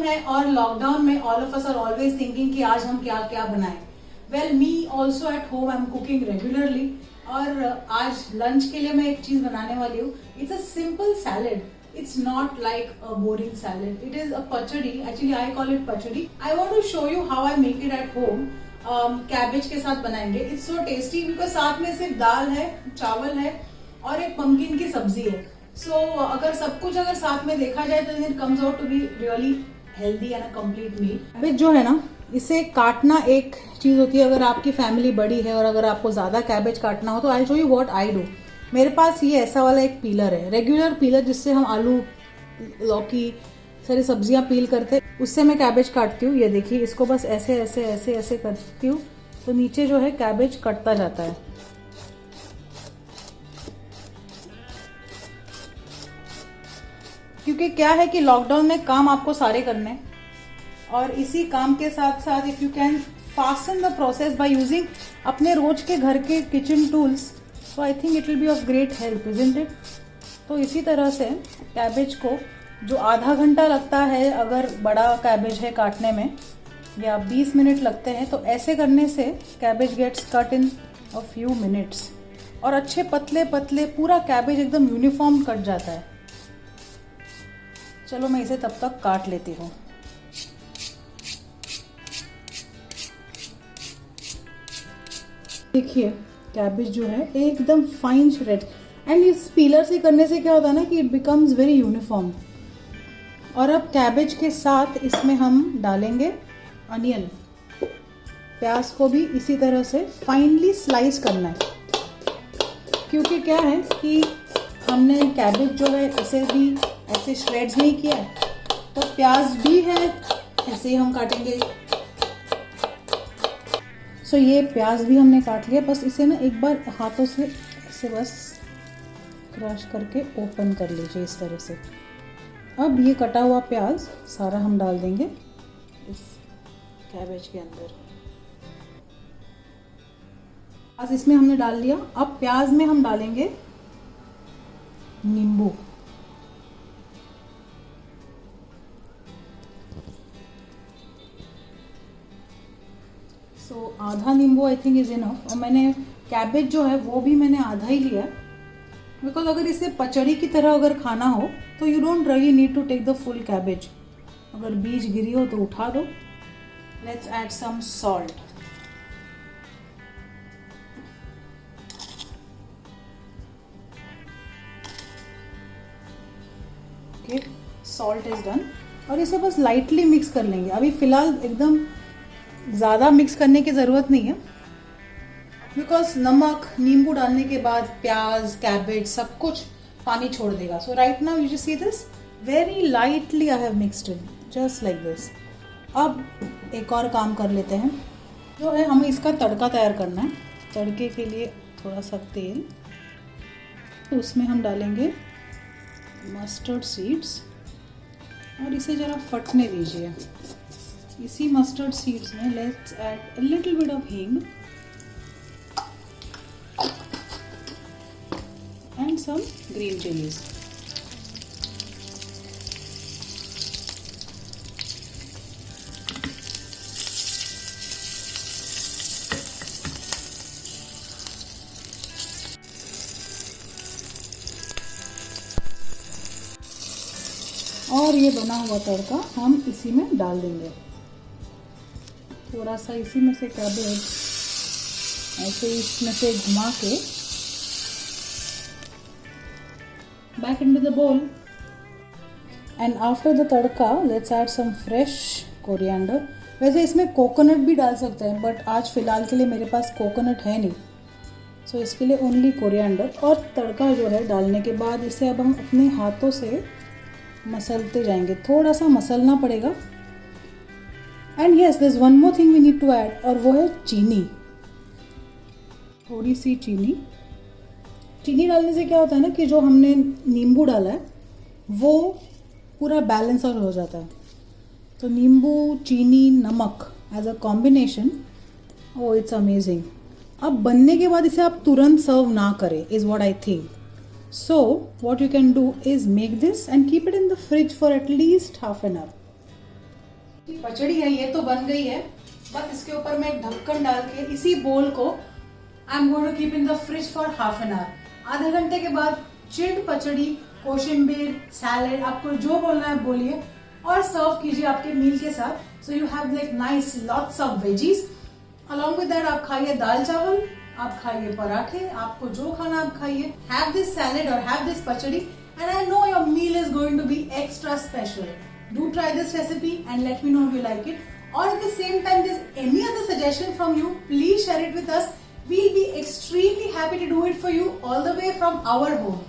है और लॉकडाउन में all of us are always thinking कि आज हम क्या क्या बनाएं. Well me also at home I am cooking regularly. और आज लंच के लिए मैं एक चीज बनाने वाली हूँ. It's a simple salad. It's not like a boring salad. It is a pachadi. Actually, I call it pachadi. I want to show you how I make it at home. Cabbage के साथ बनाएंगे. It's so tasty because साथ में सिर्फ दाल है, चावल है और एक पम्पकिन की सब्जी है. So अगर सब कुछ अगर साथ में देखा जाए तो it comes out to be really healthy and a complete meal. Cabbage जो है ना, इसे काटना एक चीज होती है. अगर आपकी फैमिली बड़ी है और अगर आपको ज्यादा कैबेज काटना हो तो I show you what I do. मेरे पास ये ऐसा वाला एक पीलर है, रेगुलर पीलर जिससे हम आलू, लौकी, सारी सब्जियां पील करते, उससे मैं कैबेज काटती हूँ. ये देखिए, इसको बस ऐसे ऐसे ऐसे ऐसे करती हूँ तो नीचे जो है कैबेज कटता जाता है. क्योंकि क्या है कि लॉकडाउन में काम आपको सारे करने हैं और इसी काम के साथ साथ if you can fasten the process by using अपने रोज के घर के किचन टूल्स, तो I think it will be of great help, isn't it. तो इसी तरह से कैबेज को जो आधा घंटा लगता है अगर बड़ा कैबेज है काटने में, या 20 मिनट लगते हैं, तो ऐसे करने से cabbage gets cut in a few minutes और अच्छे पतले पतले पूरा कैबेज एकदम यूनिफॉर्म कट जाता है. चलो मैं इसे तब तक काट लेती हूँ. देखिए कैबेज जो है एकदम फाइन श्रेड, एंड इस पीलर से करने से क्या होता है ना कि इट बिकम्स वेरी यूनिफॉर्म. और अब कैबेज के साथ इसमें हम डालेंगे अनियन. प्याज को भी इसी तरह से फाइनली स्लाइस करना है, क्योंकि क्या है कि हमने कैबेज जो है इसे भी ऐसे श्रेड्स नहीं किया है, तो प्याज भी है ऐसे ही हम काटेंगे. सो ये प्याज भी हमने काट लिया. बस इसे ना एक बार हाथों से ऐसे बस क्रश करके ओपन कर लीजिए इस तरह से. अब ये कटा हुआ प्याज सारा हम डाल देंगे इस कैबेज के अंदर. आज इसमें हमने डाल लिया. अब प्याज में हम डालेंगे नींबू. सो आधा नींबू आई थिंक इज इनफ. और मैंने कैबेज जो है वो भी मैंने आधा ही लिया, बिकॉज अगर इसे पचड़ी की तरह अगर खाना हो तो you don't really need to take the full cabbage. अगर बीज गिरी हो तो उठा दो. Let's add some salt. Okay, salt is done. और इसे बस लाइटली मिक्स कर लेंगे. अभी फिलहाल एकदम ज़्यादा मिक्स करने की ज़रूरत नहीं है, बिकॉज नमक, नींबू डालने के बाद प्याज, कैबेज सब कुछ पानी छोड़ देगा. So right now you just see this very lightly I have mixed it just like this. अब एक और काम कर लेते हैं, जो है हमें इसका तड़का तैयार करना है. तड़के के लिए थोड़ा सा तेल, तो उसमें हम डालेंगे मस्टर्ड सीड्स और इसे ज़रा फटने दीजिए. इसी मस्टर्ड सीड्स में let's add a little bit of हींग एंड सम ग्रीन चिलीज. और ये बना हुआ तड़का हम इसी में डाल देंगे. थोड़ा सा इसी में से कैबेज ऐसे इसमें से घुमा के back into the bowl. And after the tadka let's add some fresh coriander. वैसे इसमें कोकोनट भी डाल सकते हैं, बट आज फिलहाल के लिए मेरे पास कोकोनट है नहीं, सो इसके लिए ओनली कोरिएंडर. और तड़का जो है डालने के बाद इसे अब हम अपने हाथों से मसलते जाएंगे. थोड़ा सा मसलना पड़ेगा. And yes, there is one more thing we need to add, और वो है चीनी. थोड़ी सी चीनी. चीनी डालने से क्या होता है ना कि जो हमने नींबू डाला है वो पूरा बैलेंस और हो जाता है. तो नींबू, चीनी, नमक as a combination, oh it's amazing. अब बनने के बाद इसे आप तुरंत सर्व ना करें is what I think. So what you can do is make this and keep it in the fridge for at least half an hour. Pachadi है ये तो बन गई है, बस इसके ऊपर मैं एक ढक्कन डाल के इसी बोल को I am going to keep in the fridge for half an hour. आधे घंटे के बाद चिल्ड पचड़ी, कोशिम्बीर, सैलेड, आपको जो बोलना है बोलिए और सर्व कीजिए आपके मील के साथ। So you have like nice lots of veggies. Along with that आप खाइए दाल चावल, आप खाइए पराठे, आपको जो खाना आप खाइए। हैव दिस सैलेड और have this pachadi and I know your meal is going to be extra special. Do try this recipe and let me know if you like it. Or at the same time, there's any other suggestion from you, please share it with us. We'll be extremely happy to do it for you all the way from our home.